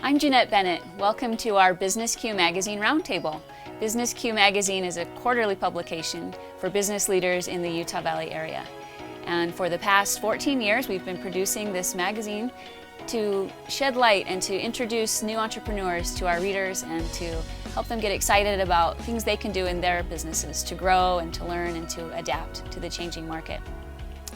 I'm Jeanette Bennett. Welcome to our BusinessQ Magazine Roundtable. BusinessQ Magazine is a quarterly publication for business leaders in the Utah Valley area. And for the past 14 years, we've been producing this magazine to shed light and to introduce new entrepreneurs to our readers and to help them get excited about things they can do in their businesses to grow and to learn and to adapt to the changing market.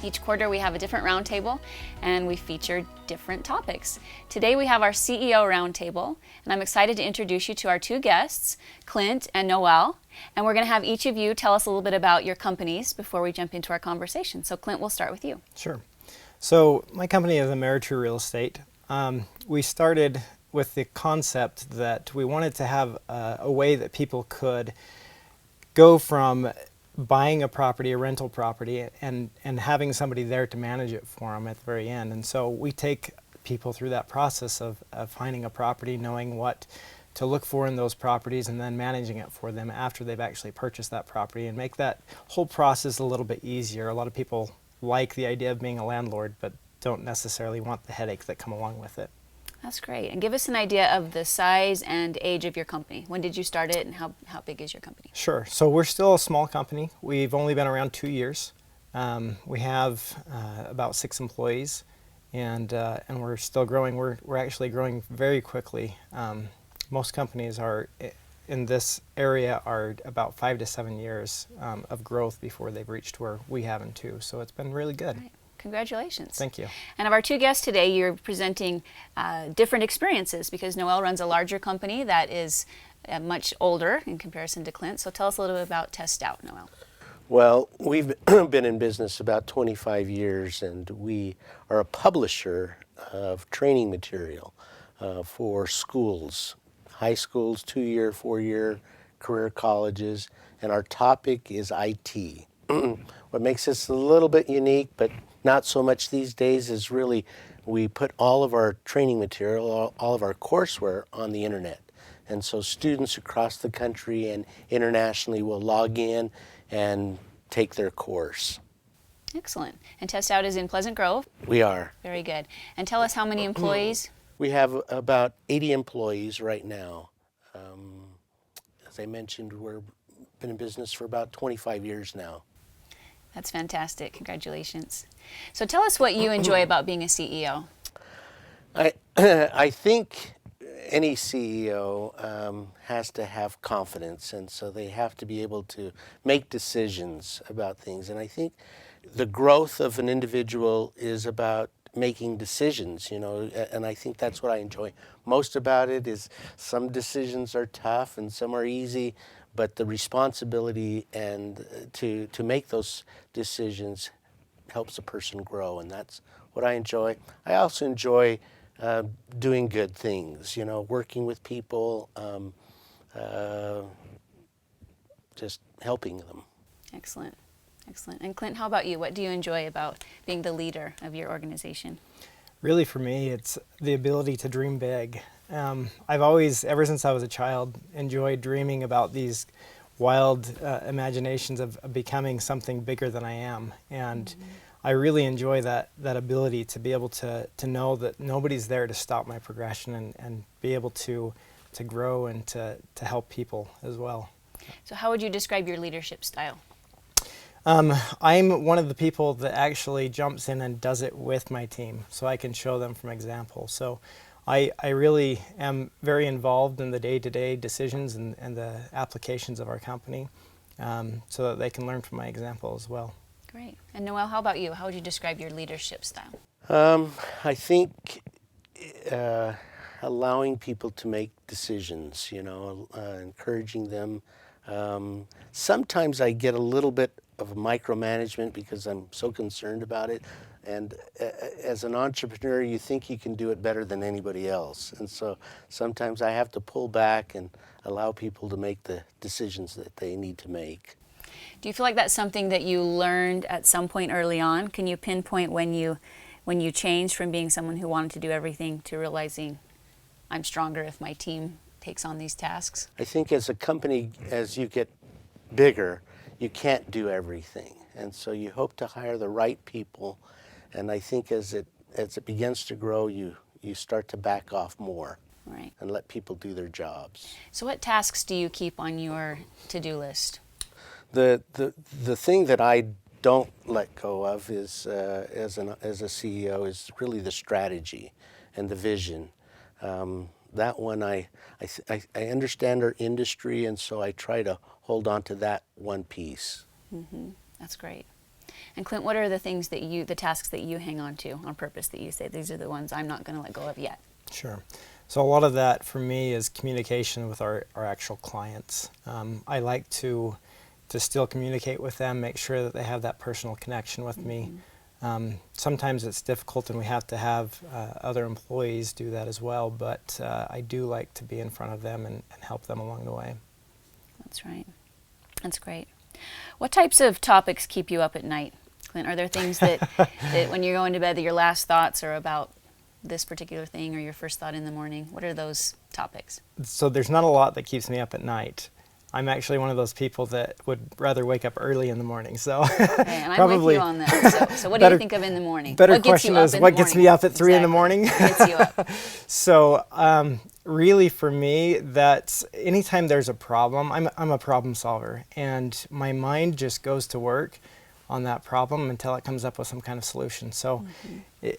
Each quarter we have a different roundtable and we feature different topics. Today we have our CEO roundtable, and I'm excited to introduce you to our two guests, Clint and Noel. And we're going to have each of you tell us a little bit about your companies before we jump into our conversation. So Clint, we'll start with you. Sure. So my company is Ameritrue Real Estate. We started with the concept that we wanted to have a way that people could go from buying a property, a rental property, and having somebody there to manage it for them at the very end. And so we take people through that process of finding a property, knowing what to look for in those properties, and then managing it for them after they've actually purchased that property, and make that whole process a little bit easier. A lot of people like the idea of being a landlord, but don't necessarily want the headaches that come along with it. That's great. And give us an idea of the size and age of your company. When did you start it, and how big is your company? Sure. So we're still a small company. We've only been around 2 years. We have about 6 employees, and we're still growing. We're actually growing very quickly. Most companies are in this area are about 5 to 7 years of growth before they've reached where we have in 2. So it's been really good. Right. Congratulations. Thank you. And of our two guests today, you're presenting different experiences, because Noel runs a larger company that is much older in comparison to Clint. So tell us a little bit about TestOut, Noel. Well, we've been in business about 25 years, and we are a publisher of training material for schools, high schools, 2-year, 4-year, career colleges, and our topic is IT. What makes us a little bit unique, but not so much these days, is really we put all of our training material, all of our courseware on the internet. And so students across the country and internationally will log in and take their course. Excellent. And TestOut is in Pleasant Grove? We are. Very good. And tell us how many employees? We have about 80 employees right now. As I mentioned, we've been in business for about 25 years now. That's fantastic. Congratulations. So tell us what you enjoy about being a CEO. I think any CEO has to have confidence, and so they have to be able to make decisions about things. And I think the growth of an individual is about making decisions, and I think that's what I enjoy most about it. Is some decisions are tough and some are easy, but the responsibility and to make those decisions helps a person grow, and that's what I enjoy. I also enjoy doing good things, working with people, just helping them. Excellent. Excellent. And Clint, how about you? What do you enjoy about being the leader of your organization? Really, for me, it's the ability to dream big. I've always, ever since I was a child, enjoyed dreaming about these wild imaginations of becoming something bigger than I am. And I really enjoy that ability to be able to know that nobody's there to stop my progression, and be able to grow and to help people as well. So how would you describe your leadership style? I'm one of the people that actually jumps in and does it with my team, so I can show them from example. So I really am very involved in the day-to-day decisions and the applications of our company, so that they can learn from my example as well. Great. And Noel, how about you? How would you describe your leadership style? I think allowing people to make decisions, encouraging them. Sometimes I get a little bit of micromanagement because I'm so concerned about it. And as an entrepreneur, you think you can do it better than anybody else. And so sometimes I have to pull back and allow people to make the decisions that they need to make. Do you feel like that's something that you learned at some point early on? Can you pinpoint when you changed from being someone who wanted to do everything to realizing I'm stronger if my team takes on these tasks? I think as a company, as you get bigger, you can't do everything. And so you hope to hire the right people. And I think as it begins to grow, you start to back off more. Right. and let people do their jobs. So what tasks do you keep on your to-do list? The thing that I don't let go of is as a CEO is really the strategy and the vision. That one I understand our industry, and so I try to hold on to that one piece. That's great. And Clint, what are the things that the tasks that you hang on to on purpose that you say, these are the ones I'm not going to let go of yet? Sure. So a lot of that for me is communication with our actual clients. I like to still communicate with them, make sure that they have that personal connection with me. Sometimes it's difficult and we have to have other employees do that as well, but I do like to be in front of them and help them along the way. That's right. That's great. What types of topics keep you up at night, Clint? Are there things that when you're going to bed that your last thoughts are about this particular thing or your first thought in the morning? What are those topics? So there's not a lot that keeps me up at night. I'm actually one of those people that would rather wake up early in the morning. So Okay, and I'm probably with you on that. So what do you think of in the morning? Better What gets question you up is in what the gets morning? me up at 3 in the Exactly. morning? What gets you up? So really for me, that's anytime there's a problem, I'm a problem solver, and my mind just goes to work on that problem until it comes up with some kind of solution. So,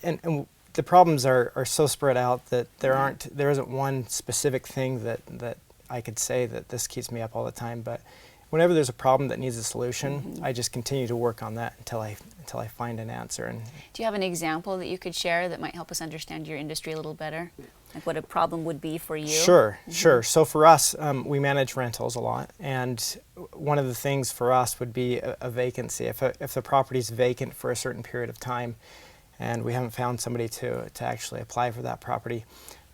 and the problems are so spread out that there isn't one specific thing that I could say that this keeps me up all the time. But whenever there's a problem that needs a solution, I just continue to work on that until I find an answer. And do you have an example that you could share that might help us understand your industry a little better? Like what a problem would be for you? Sure. So for us, we manage rentals a lot, and one of the things for us would be a vacancy. If the property's vacant for a certain period of time, and we haven't found somebody to actually apply for that property,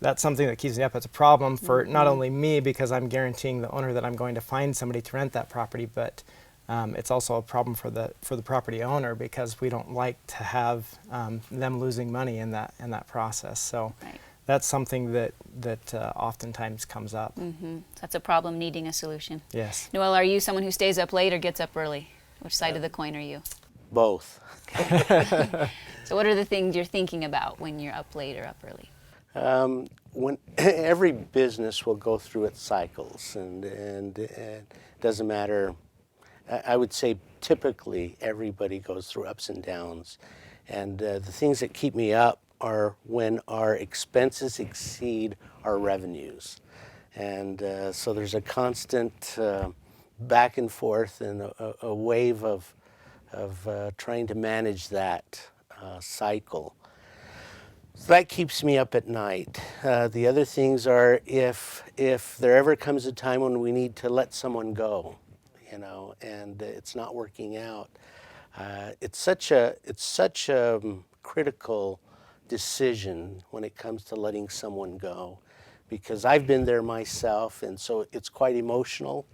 that's something that keeps me up. It's a problem for not only me because I'm guaranteeing the owner that I'm going to find somebody to rent that property, but it's also a problem for the property owner because we don't like to have them losing money in that process. So that's something that oftentimes comes up. That's a problem needing a solution. Yes. Noel, are you someone who stays up late or gets up early? Which side of the coin are you? Both. So what are the things you're thinking about when you're up late or up early? When every business will go through its cycles, and it doesn't matter. I would say typically everybody goes through ups and downs, and the things that keep me up are when our expenses exceed our revenues, and so there's a constant back and forth and a wave of trying to manage that cycle. So that keeps me up at night. The other things are if there ever comes a time when we need to let someone go, and it's not working out. It's such a critical decision when it comes to letting someone go, because I've been there myself, and so it's quite emotional.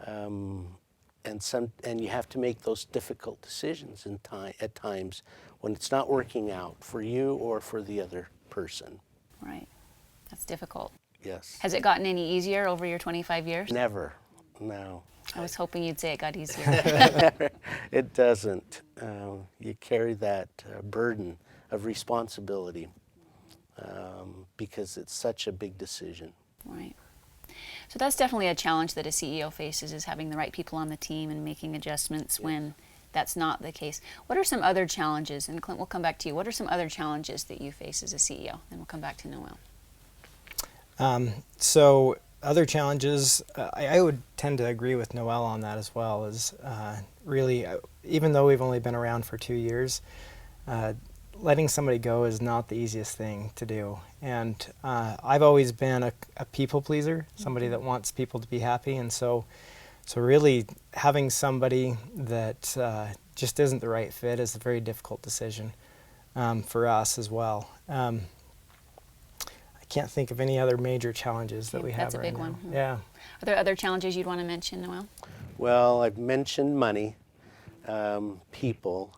And you have to make those difficult decisions at times when it's not working out for you or for the other person. Right. That's difficult. Yes. Has it gotten any easier over your 25 years? Never. No. I was hoping you'd say it got easier. It doesn't. You carry that burden of responsibility because it's such a big decision. Right. So that's definitely a challenge that a CEO faces, is having the right people on the team and making adjustments when that's not the case. What are some other challenges? And Clint, we'll come back to you. What are some other challenges that you face as a CEO? Then we'll come back to Noel. So other challenges, I would tend to agree with Noel on that as well, is really, even though we've only been around for 2 years, letting somebody go is not the easiest thing to do. And I've always been a people pleaser, somebody that wants people to be happy. And so really having somebody that just isn't the right fit is a very difficult decision for us as well. I can't think of any other major challenges that we have right now. That's a big one. Yeah. Are there other challenges you'd want to mention, Noel? Well, I've mentioned money, people.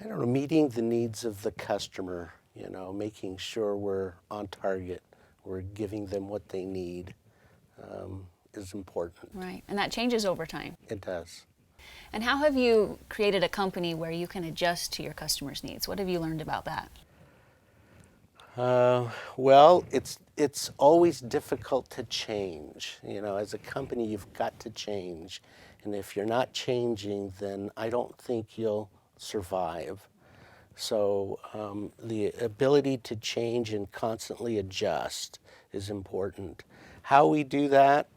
I don't know, meeting the needs of the customer, making sure we're on target, we're giving them what they need is important. Right, and that changes over time. It does. And how have you created a company where you can adjust to your customers' needs? What have you learned about that? Well, it's always difficult to change. You know, as a company, you've got to change, and if you're not changing, then I don't think you'll survive. So the ability to change and constantly adjust is important. How we do that,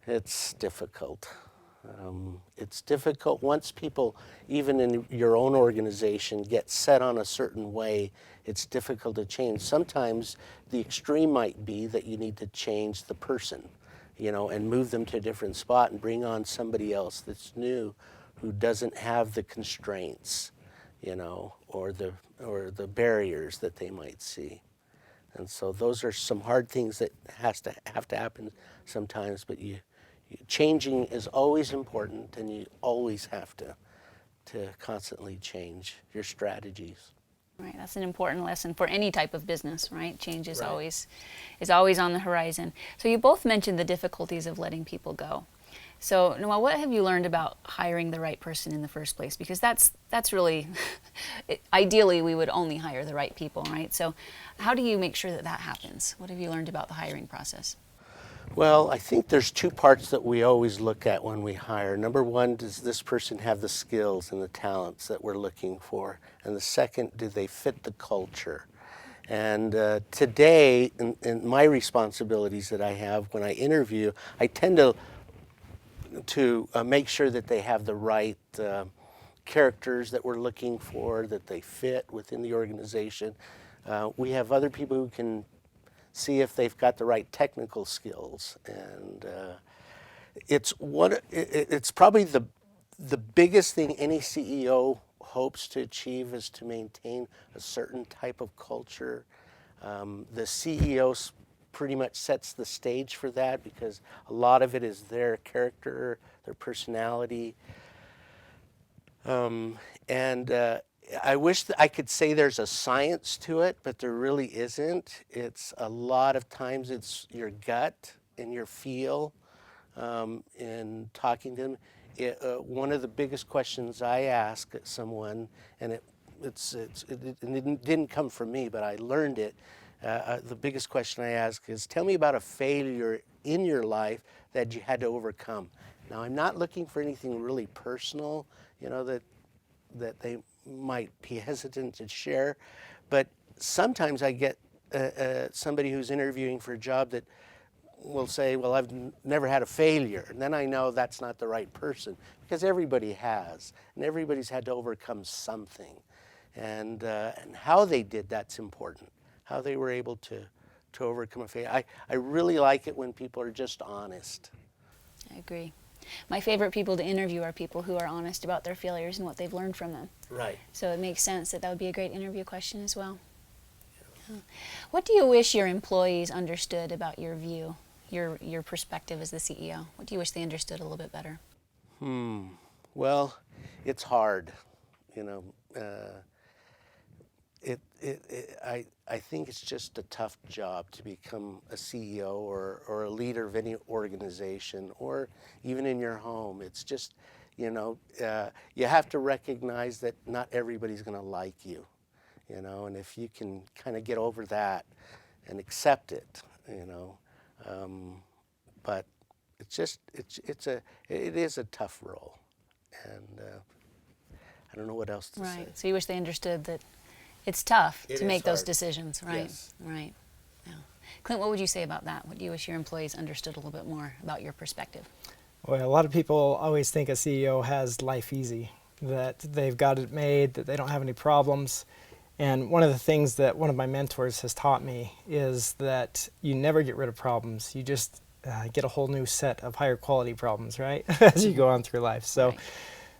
it's difficult. It's difficult once people, even in your own organization, get set on a certain way, it's difficult to change. Sometimes the extreme might be that you need to change the person, you know, and move them to a different spot and bring on somebody else that's new who doesn't have the constraints, you know, or the barriers that they might see. And so those are some hard things that have to happen sometimes, but changing is always important, and you always have to constantly change your strategies. Right, that's an important lesson for any type of business, right? Change is Right. always on the horizon. So you both mentioned the difficulties of letting people go. So Noel, what have you learned about hiring the right person in the first place? Because that's really, ideally we would only hire the right people, right? So how do you make sure that that happens? What have you learned about the hiring process? Well, I think there's two parts that we always look at when we hire. Number one, does this person have the skills and the talents that we're looking for? And the second, do they fit the culture? And today, in my responsibilities that I have when I interview, I tend to make sure that they have the right characters that we're looking for, that they fit within the organization. We have other people who can see if they've got the right technical skills, and it's probably the biggest thing any CEO hopes to achieve is to maintain a certain type of culture. The CEO pretty much sets the stage for that because a lot of it is their character, their personality, and I wish that I could say there's a science to it, but there really isn't. It's a lot of times it's your gut and your feel in talking to them. One of the biggest questions I ask someone, and it didn't come from me, but I learned it. The biggest question I ask is, tell me about a failure in your life that you had to overcome. Now, I'm not looking for anything really personal, you know, that they might be hesitant to share, but sometimes I get somebody who's interviewing for a job that will say, well, I've never had a failure, and then I know that's not the right person, because everybody has, and everybody's had to overcome something, and how they did that's important, how they were able to overcome a failure. I really like it when people are just honest. I agree. My favorite people to interview are people who are honest about their failures and what they've learned from them. Right. So it makes sense that would be a great interview question as well. Yeah. What do you wish your employees understood about your view, your perspective as the CEO? What do you wish they understood a little bit better? Well, it's hard, you know. I think it's just a tough job to become a CEO or a leader of any organization, or even in your home. It's just, you know, you have to recognize that not everybody's going to like you, you know, and if you can kind of get over that and accept it, you know, but it's just, it is a tough role, and I don't know what else to say. Right. So you wish they understood that it's tough It to is make those hard. decisions, right? Yes. Right. Yeah. Clint, what would you say about that? What do you wish your employees understood a little bit more about your perspective? Well, a lot of people always think a CEO has life easy, that they've got it made, that they don't have any problems. And one of the things that one of my mentors has taught me is that you never get rid of problems. You just get a whole new set of higher quality problems, right? As you go on through life. So. Right.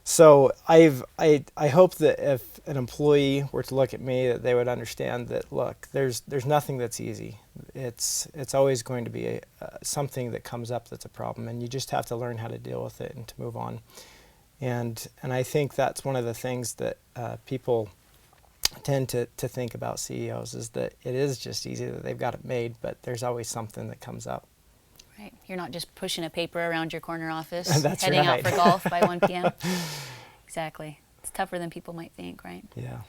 So I hope that if an employee were to look at me, that they would understand that, look, there's nothing that's easy. It's always going to be something that comes up that's a problem, and you just have to learn how to deal with it and to move on. And I think that's one of the things that people tend to think about CEOs, is that it is just easy, that they've got it made, but there's always something that comes up. Right. You're not just pushing a paper around your corner office, That's heading out right. for golf by 1 p.m. Exactly. It's tougher than people might think, right? Yeah.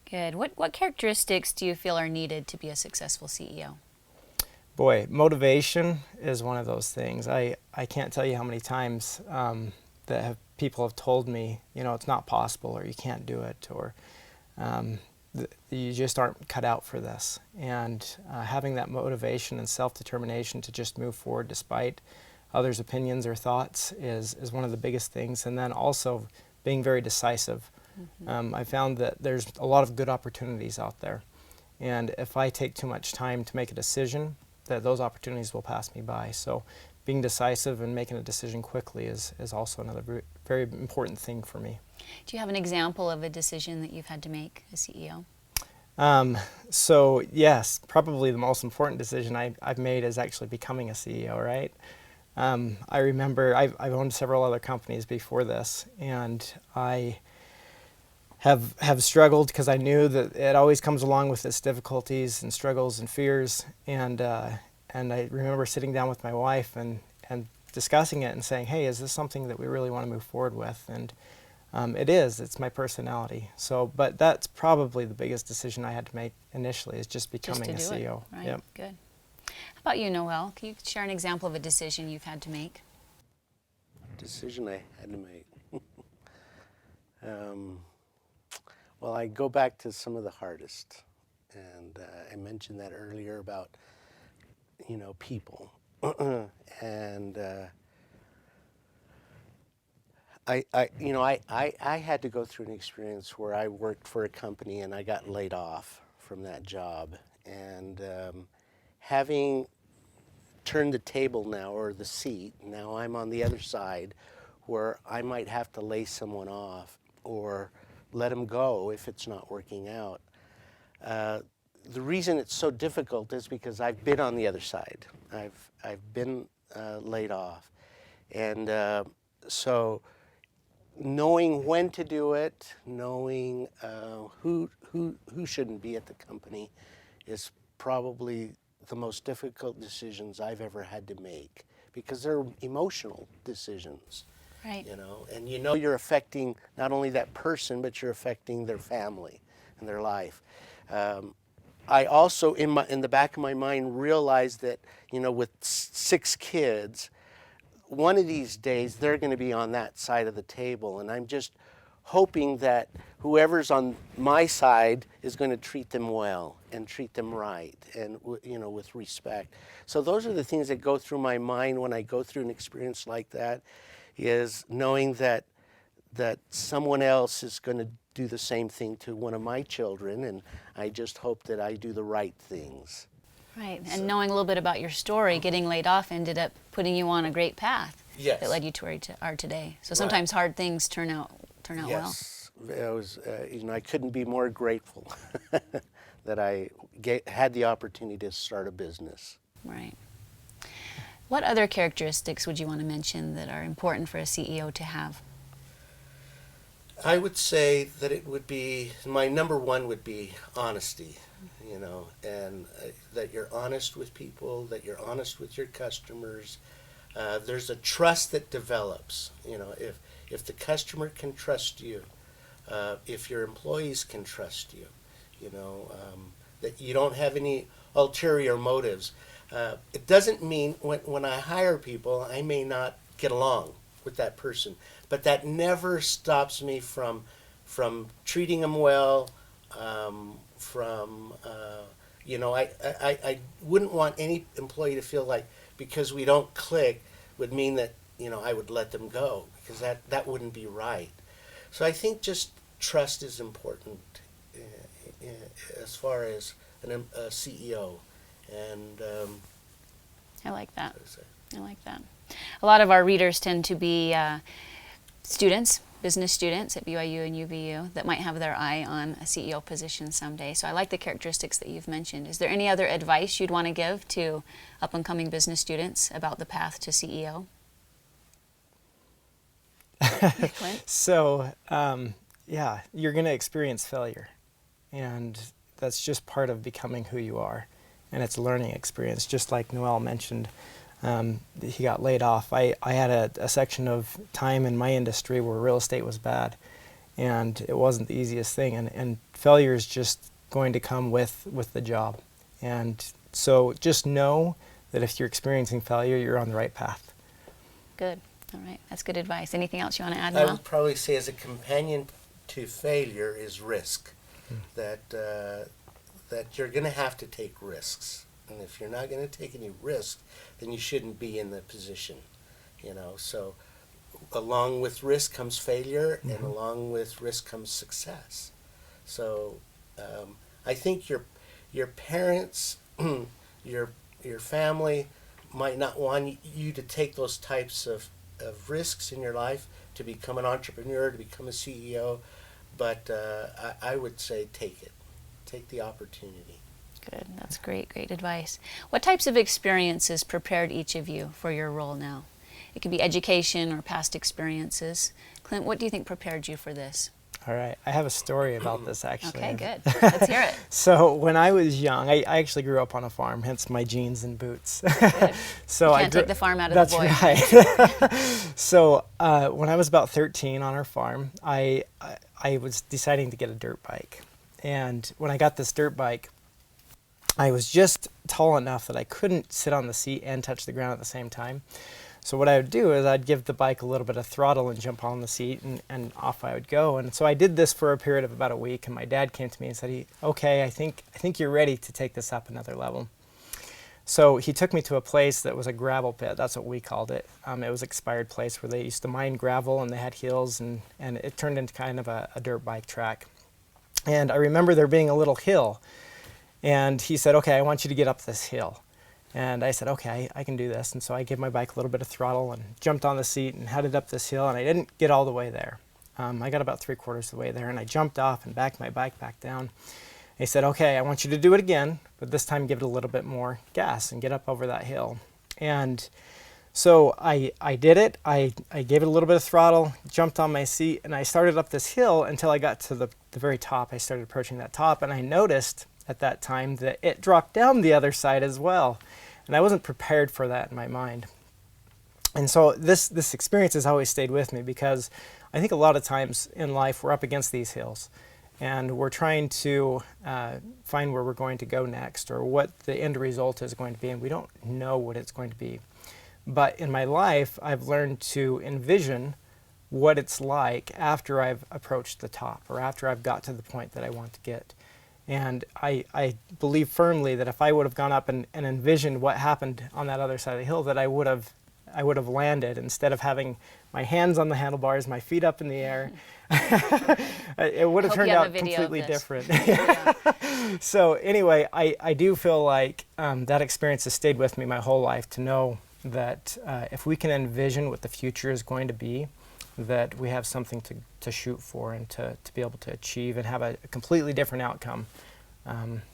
Good. What characteristics do you feel are needed to be a successful CEO? Boy, motivation is one of those things. I can't tell you how many times people have told me, it's not possible, or you can't do it, or you just aren't cut out for this. And having that motivation and self-determination to just move forward despite others' opinions or thoughts is one of the biggest things. And then also being very decisive. I found that there's a lot of good opportunities out there. And if I take too much time to make a decision, that those opportunities will pass me by. So being decisive and making a decision quickly is also another very important thing for me. Do you have an example of a decision that you've had to make as CEO? So yes, probably the most important decision I've made is actually becoming a CEO, right? I remember I've owned several other companies before this, and I have struggled because I knew that it always comes along with its difficulties and struggles and fears. And I remember sitting down with my wife and discussing it and saying, hey, is this something that we really want to move forward with? And it is. It's my personality. So, but that's probably the biggest decision I had to make initially, is just becoming a CEO. Right. Yep. Good. How about you, Noel? Can you share an example of a decision you've had to make? Decision I had to make. Well, I go back to some of the hardest, and I mentioned that earlier about, people, and I had to go through an experience where I worked for a company and I got laid off from that job, and having turned the table now, or the seat, now I'm on the other side where I might have to lay someone off or let them go if it's not working out. The reason it's so difficult is because I've been on the other side. I've been laid off, and so knowing when to do it, knowing who shouldn't be at the company, is probably the most difficult decisions I've ever had to make, because they're emotional decisions. Right. And you're affecting not only that person, but you're affecting their family and their life. I also, in the back of my mind, realized that, with 6 kids, one of these days they're going to be on that side of the table, and I'm just hoping that whoever's on my side is going to treat them well and treat them right, and with respect. So those are the things that go through my mind when I go through an experience like that, is knowing that someone else is going to do the same thing to one of my children, and I just hope that I do the right things. Right, and knowing a little bit about your story, getting laid off ended up putting you on a great path. Yes. That led you to where you are today. So sometimes hard things turn out well. Yes, I couldn't be more grateful that I had the opportunity to start a business. Right. What other characteristics would you want to mention that are important for a CEO to have? I would say that it would be, my number one would be honesty, and that you're honest with people, that you're honest with your customers. There's a trust that develops, if the customer can trust you, if your employees can trust you, that you don't have any ulterior motives. It doesn't mean when I hire people, I may not get along with that person, but that never stops me from treating them well. I wouldn't want any employee to feel like because we don't click would mean that I would let them go, because that wouldn't be right. So I think just trust is important as far as a CEO. And I like that. I like that. A lot of our readers tend to be students, business students at BYU and UVU that might have their eye on a CEO position someday. So I like the characteristics that you've mentioned. Is there any other advice you'd want to give to up-and-coming business students about the path to CEO? Clint? So, you're going to experience failure, and that's just part of becoming who you are, and it's a learning experience. Just like Noel mentioned, he got laid off. I had a section of time in my industry where real estate was bad, and it wasn't the easiest thing. And failure is just going to come with the job. And so just know that if you're experiencing failure, you're on the right path. Good. All right. That's good advice. Anything else you want to add, I Noel? would probably say as a companion to failure is risk. That you're going to have to take risks. And if you're not going to take any risks, then you shouldn't be in the position. So along with risk comes failure, and along with risk comes success. So I think your parents, your family might not want you to take those types of risks in your life to become an entrepreneur, to become a CEO, but I would say take it. Take the opportunity. Good. That's great advice. What types of experiences prepared each of you for your role now? It could be education or past experiences. Clint, what do you think prepared you for this? All right, I have a story about this actually. Okay, good. Let's hear it. So when I was young, I actually grew up on a farm, hence my jeans and boots. Good. So you can't take the farm out of that's the boy. Right. So when I was about 13 on our farm, I was deciding to get a dirt bike. And when I got this dirt bike, I was just tall enough that I couldn't sit on the seat and touch the ground at the same time. So what I would do is I'd give the bike a little bit of throttle and jump on the seat, and off I would go. And so I did this for a period of about a week, and my dad came to me and said, okay, I think you're ready to take this up another level. So he took me to a place that was a gravel pit. That's what we called it. It was an expired place where they used to mine gravel, and they had hills, and it turned into kind of a dirt bike track. And I remember there being a little hill, and he said, okay, I want you to get up this hill. And I said, okay, I can do this. And so I gave my bike a little bit of throttle and jumped on the seat and headed up this hill, and I didn't get all the way there. I got about 3/4 of the way there, and I jumped off and backed my bike back down. He said, okay, I want you to do it again, but this time give it a little bit more gas and get up over that hill. And so I did it. I gave it a little bit of throttle, jumped on my seat, and I started up this hill until I got to the very top. I started approaching that top, and I noticed at that time that it dropped down the other side as well. And I wasn't prepared for that in my mind. And so this experience has always stayed with me, because I think a lot of times in life we're up against these hills, and we're trying to find where we're going to go next, or what the end result is going to be, and we don't know what it's going to be. But in my life, I've learned to envision what it's like after I've approached the top, or after I've got to the point that I want to get. And I believe firmly that if I would have gone up and envisioned what happened on that other side of the hill, that I would have landed, instead of having my hands on the handlebars, my feet up in the air. It would have turned out completely different. Yeah. So anyway, I do feel like that experience has stayed with me my whole life, to know that if we can envision what the future is going to be, that we have something to shoot for, and to be able to achieve and have a completely different outcome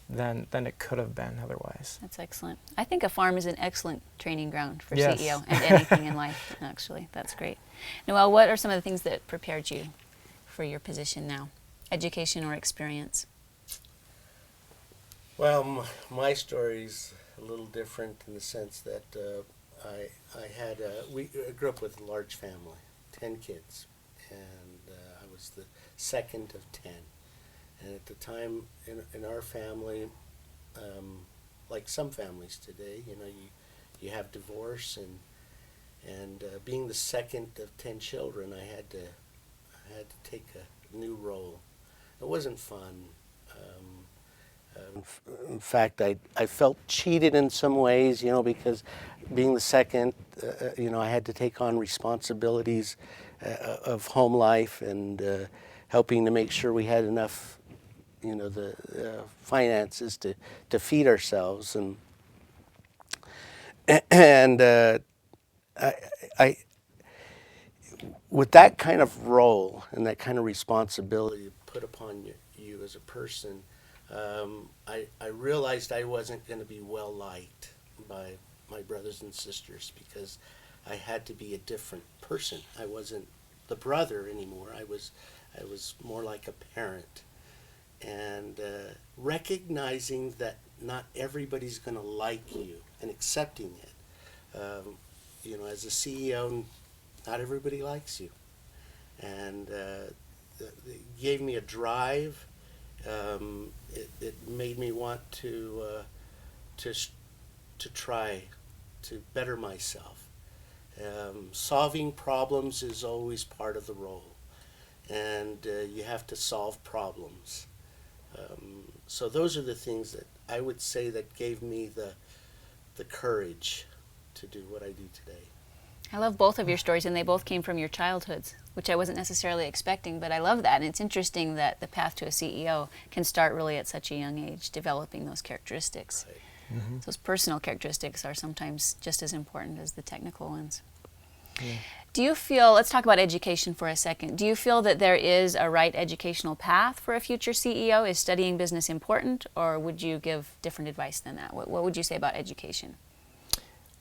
than it could have been otherwise. That's excellent. I think a farm is an excellent training ground for Yes. CEO and anything in life, actually. That's great. Noel, what are some of the things that prepared you for your position now? Education or experience? Well, my story's a little different in the sense that we grew up with a large family, 10 kids, and I was the second of 10. And at the time in our family, like some families today, you have divorce, and being the second of 10 children, I had to take a new role. It wasn't fun. In fact, I felt cheated in some ways, because being the second, I had to take on responsibilities of home life, and helping to make sure we had enough, the finances to feed ourselves, and I with that kind of role and that kind of responsibility put upon you as a person. I realized I wasn't going to be well liked by my brothers and sisters, because I had to be a different person. I wasn't the brother anymore. I was more like a parent, and recognizing that not everybody's going to like you and accepting it. As a CEO, not everybody likes you, and gave me a drive. It made me want to try to better myself. Solving problems is always part of the role, and you have to solve problems. So those are the things that I would say that gave me the courage to do what I do today. I love both of your stories, and they both came from your childhoods, which I wasn't necessarily expecting, but I love that. And it's interesting that the path to a CEO can start really at such a young age, developing those characteristics. Right. Mm-hmm. Those personal characteristics are sometimes just as important as the technical ones. Yeah. Do you feel, let's talk about education for a second. Do you feel that there is a right educational path for a future CEO? Is studying business important, or would you give different advice than that? What would you say about education?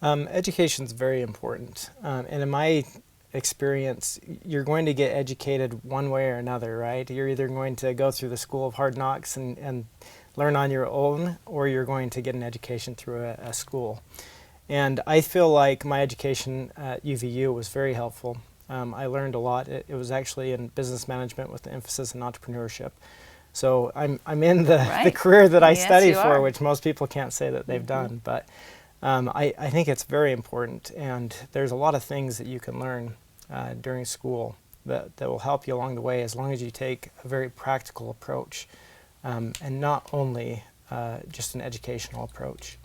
Education is very important. And in my experience, you're going to get educated one way or another, right? You're either going to go through the school of hard knocks and learn on your own, or you're going to get an education through a school. And I feel like my education at UVU was very helpful. I learned a lot. It was actually in business management with the emphasis in entrepreneurship. So I'm in the career that I Yes, studied you for, are. which most people can't say that they've done. But I think it's very important, and there's a lot of things that you can learn during school that will help you along the way, as long as you take a very practical approach, and not only just an educational approach,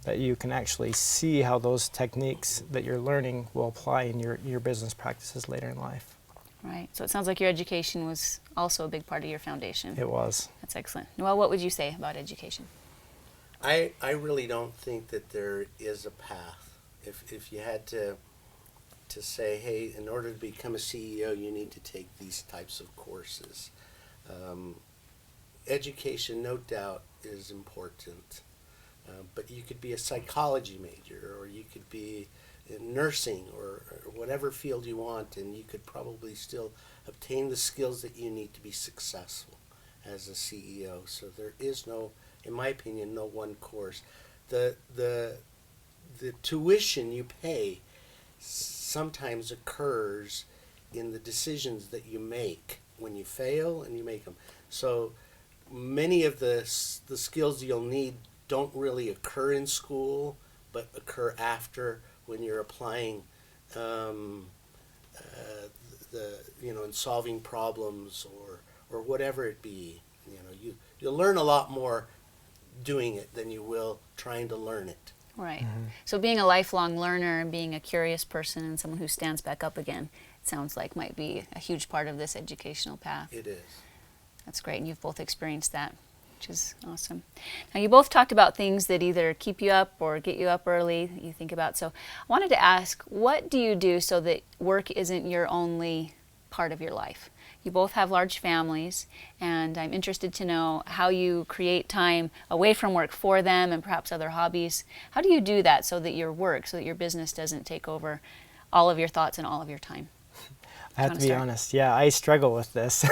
that you can actually see how those techniques that you're learning will apply in your business practices later in life. Right. So it sounds like your education was also a big part of your foundation. It was. That's excellent. Noel, what would you say about education? I really don't think that there is a path. If you had to say, hey, in order to become a CEO, you need to take these types of courses. Education, no doubt, is important. But you could be a psychology major, or you could be in nursing, or whatever field you want, and you could probably still obtain the skills that you need to be successful as a CEO. So there is no, in my opinion, no one course. The tuition you pay sometimes occurs in the decisions that you make when you fail and you make them. So many of the skills you'll need don't really occur in school, but occur after, when you're applying in solving problems or whatever it be. You'll learn a lot more doing it than you will trying to learn it. Right. Mm-hmm. So being a lifelong learner and being a curious person and someone who stands back up again, it sounds like might be a huge part of this educational path. It is. That's great, and you've both experienced that, which is awesome. Now, you both talked about things that either keep you up or get you up early that you think about. So I wanted to ask, what do you do so that work isn't your only part of your life? You both have large families, and I'm interested to know how you create time away from work for them and perhaps other hobbies. How do you do that so that your work, so that your business doesn't take over all of your thoughts and all of your time? I have to be honest. Yeah, I struggle with this.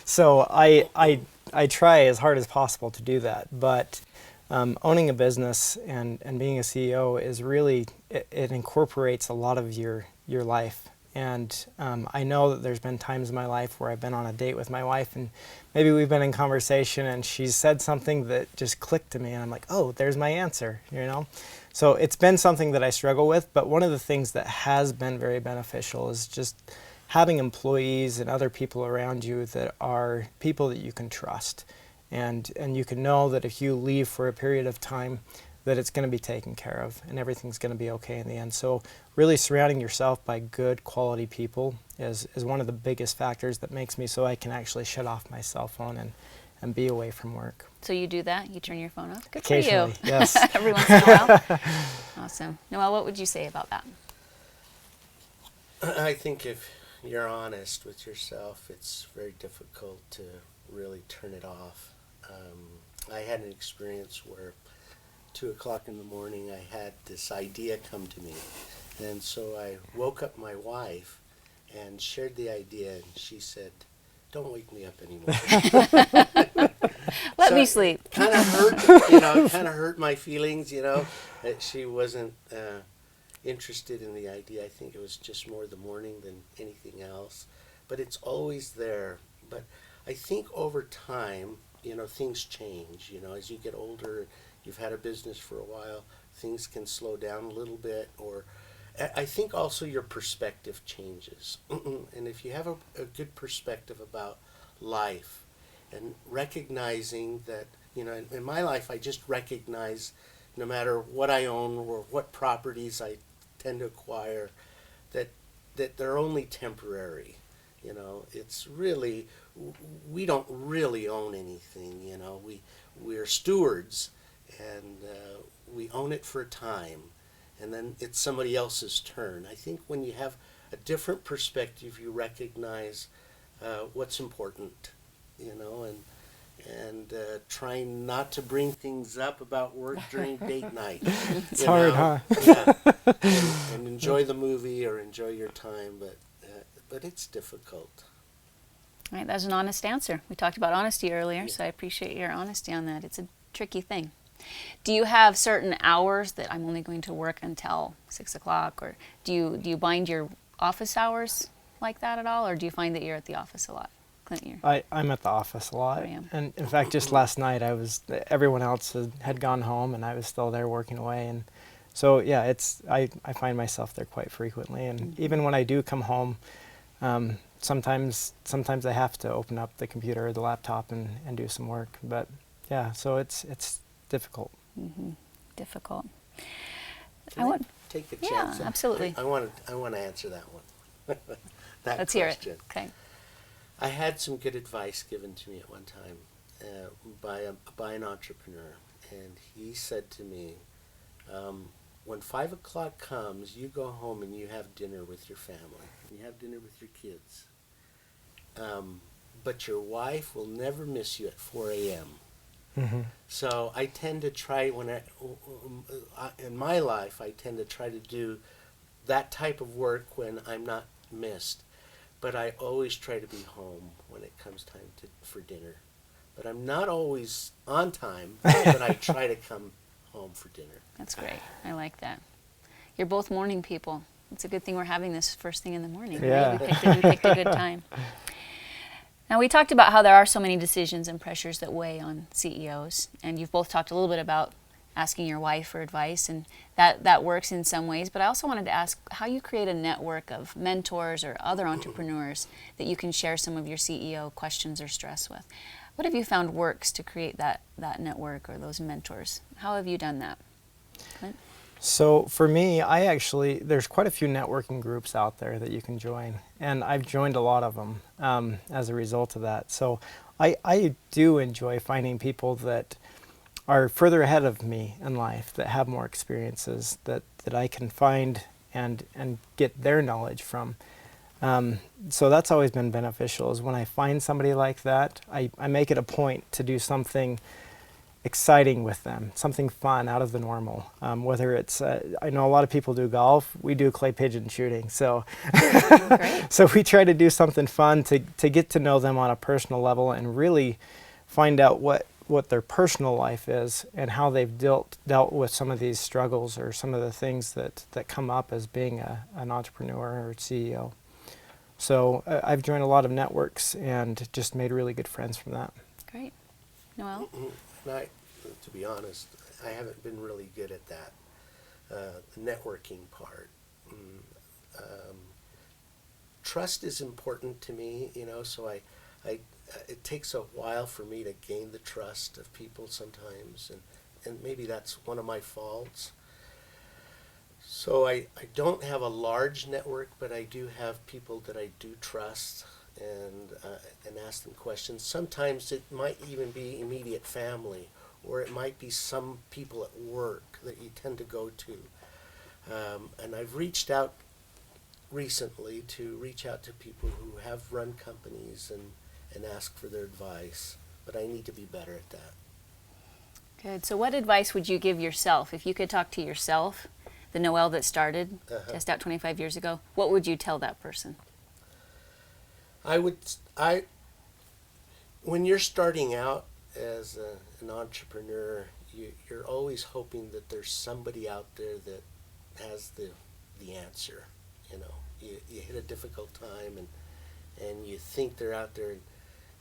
So I try as hard as possible to do that. But owning a business and being a CEO is really, it incorporates a lot of your life. And I know that there's been times in my life where I've been on a date with my wife, and maybe we've been in conversation and she's said something that just clicked to me, and I'm like, oh, there's my answer, So it's been something that I struggle with, but one of the things that has been very beneficial is just having employees and other people around you that are people that you can trust. And you can know that if you leave for a period of time, that it's going to be taken care of and everything's going to be okay in the end. So really surrounding yourself by good quality people is one of the biggest factors that makes me so I can actually shut off my cell phone and be away from work. So you do that? You turn your phone off? Good Occasionally, for you. yes. Every once in a while? Awesome. Noel, what would you say about that? I think if you're honest with yourself, it's very difficult to really turn it off. I had an experience where 2 o'clock in the morning I had this idea come to me, and so I woke up my wife and shared the idea, and she said, "Don't wake me up anymore." Let me sleep. Kind of hurt, kind of hurt my feelings, that she wasn't interested in the idea. I think it was just more the morning than anything else. but it's always there. But I think over time, things change. As you get older, you've had a business for a while, things can slow down a little bit, or I think also your perspective changes. And if you have a good perspective about life and recognizing that, in my life, I just recognize no matter what I own or what properties I tend to acquire, that they're only temporary. It's really, we don't really own anything. We're stewards, and we own it for a time, and then it's somebody else's turn. I think when you have a different perspective, you recognize what's important, and trying not to bring things up about work during date night. It's hard, huh? Yeah. And enjoy the movie or enjoy your time, but it's difficult. All right, that's an honest answer. We talked about honesty earlier, so I appreciate your honesty on that. It's a tricky thing. Do you have certain hours that I'm only going to work until 6 o'clock, or do you bind your office hours like that at all, or do you find that you're at the office a lot? Clint, I'm at the office a lot, I am. and in fact, just last night everyone else had gone home, and I was still there working away, and so yeah, I find myself there quite frequently, and even when I do come home, sometimes I have to open up the computer or the laptop and do some work, but yeah, so it's difficult. Difficult. Can I take a chance? Yeah, absolutely. I want to answer that one. Let's question. hear it. Okay. I had some good advice given to me at one time by an entrepreneur, and he said to me, when 5 o'clock comes, you go home and you have dinner with your family. You have dinner with your kids. But your wife will never miss you at 4 a.m. Mm-hmm. So I tend to try, in my life, I tend to try to do that type of work when I'm not missed. But I always try to be home when it comes time for dinner. But I'm not always on time, but I try to come home for dinner. That's great. I like that. You're both morning people. It's a good thing we're having this first thing in the morning. Yeah. Right? We picked a good time. Now, we talked about how there are so many decisions and pressures that weigh on CEOs, and you've both talked a little bit about asking your wife for advice, and that works in some ways, but I also wanted to ask how you create a network of mentors or other entrepreneurs that you can share some of your CEO questions or stress with. What have you found works to create that network or those mentors? How have you done that? Clint? So for me, there's quite a few networking groups out there that you can join, and I've joined a lot of them as a result of that. So I do enjoy finding people that are further ahead of me in life, that have more experiences, that I can find and get their knowledge from. So that's always been beneficial, is when I find somebody like that, I make it a point to do something exciting with them, something fun out of the normal. Whether it's, I know a lot of people do golf, we do clay pigeon shooting. So, so we try to do something fun to get to know them on a personal level and really find out what their personal life is and how they've dealt with some of these struggles or some of the things that come up as being an entrepreneur or CEO. So I've joined a lot of networks and just made really good friends from that. Great. Noel? To be honest, I haven't been really good at that, the networking part. Trust is important to me, so it takes a while for me to gain the trust of people sometimes, and maybe that's one of my faults. So I don't have a large network, but I do have people that I do trust and ask them questions. Sometimes it might even be immediate family, or it might be some people at work that you tend to go to. And I've reached out recently to people who have run companies and ask for their advice, but I need to be better at that. Good. So what advice would you give yourself? If you could talk to yourself, the Noel that started TestOut 25 years ago, what would you tell that person? When you're starting out as an entrepreneur, you're always hoping that there's somebody out there that has the answer. You hit a difficult time and you think they're out there,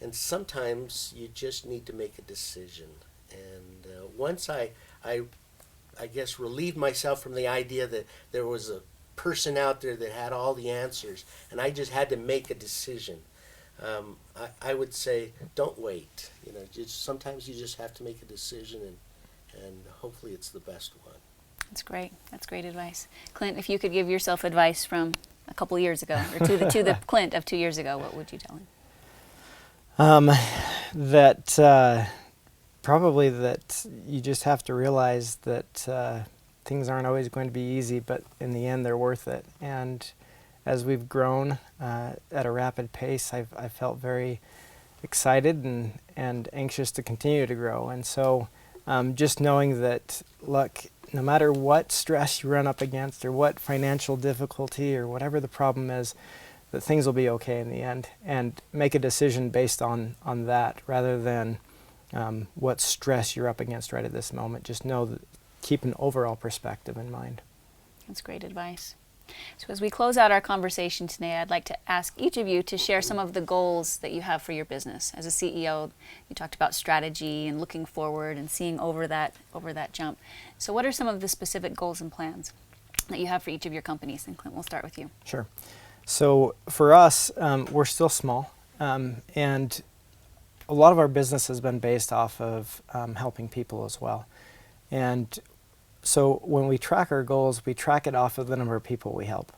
and sometimes you just need to make a decision. And once I guess relieved myself from the idea that there was a person out there that had all the answers, and I just had to make a decision. I would say, don't wait. Sometimes you just have to make a decision, and hopefully it's the best one. That's great. That's great advice. Clint, if you could give yourself advice from a couple years ago, or to the Clint of 2 years ago, what would you tell him? Probably that you just have to realize that things aren't always going to be easy, but in the end they're worth it. And as we've grown at a rapid pace, I felt very excited and anxious to continue to grow. And so just knowing that, look, no matter what stress you run up against or what financial difficulty or whatever the problem is, that things will be okay in the end, and make a decision based on that rather than what stress you're up against right at this moment. Just know that, keep an overall perspective in mind. That's great advice. So as we close out our conversation today, I'd like to ask each of you to share some of the goals that you have for your business. As a CEO, you talked about strategy and looking forward and seeing over that jump. So what are some of the specific goals and plans that you have for each of your companies? And Clint, we'll start with you. Sure. So for us, we're still small, and a lot of our business has been based off of helping people as well. And so when we track our goals, we track it off of the number of people we help.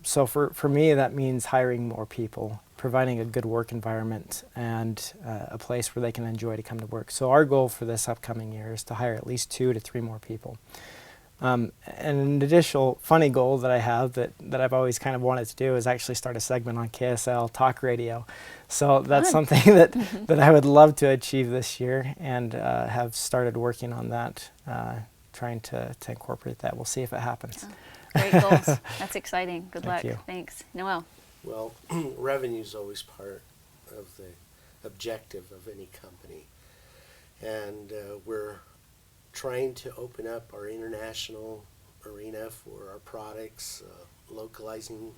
So for me, that means hiring more people, providing a good work environment, and a place where they can enjoy to come to work. So our goal for this upcoming year is to hire at least 2 to 3 more people. And an additional funny goal that I have that I've always kind of wanted to do is actually start a segment on KSL Talk Radio. So that's something that I would love to achieve this year, and have started working on that, trying to incorporate that. We'll see if it happens. Oh, great goals. That's exciting. Good luck. Thank you. Thanks. Noel. Well, revenue is always part of the objective of any company, and we're trying to open up our international arena for our products, localizing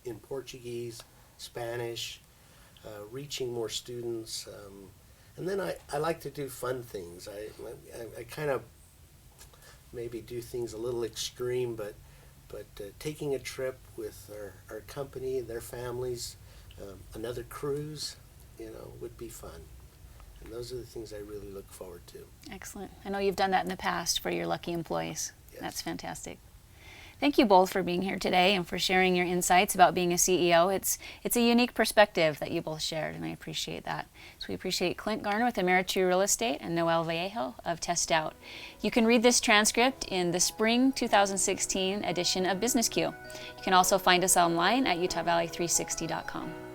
in Portuguese, Spanish, reaching more students, and then I like to do fun things. I kind of maybe do things a little extreme, but taking a trip with our company and their families, another cruise, would be fun. And those are the things I really look forward to. Excellent. I know you've done that in the past for your lucky employees. Yes. That's fantastic. Thank you both for being here today and for sharing your insights about being a CEO. It's a unique perspective that you both shared, and I appreciate that. So we appreciate Clint Garner with Ameritrue Real Estate and Noel Vallejo of TestOut. You can read this transcript in the spring 2016 edition of BusinessQ. You can also find us online at UtahValley360.com.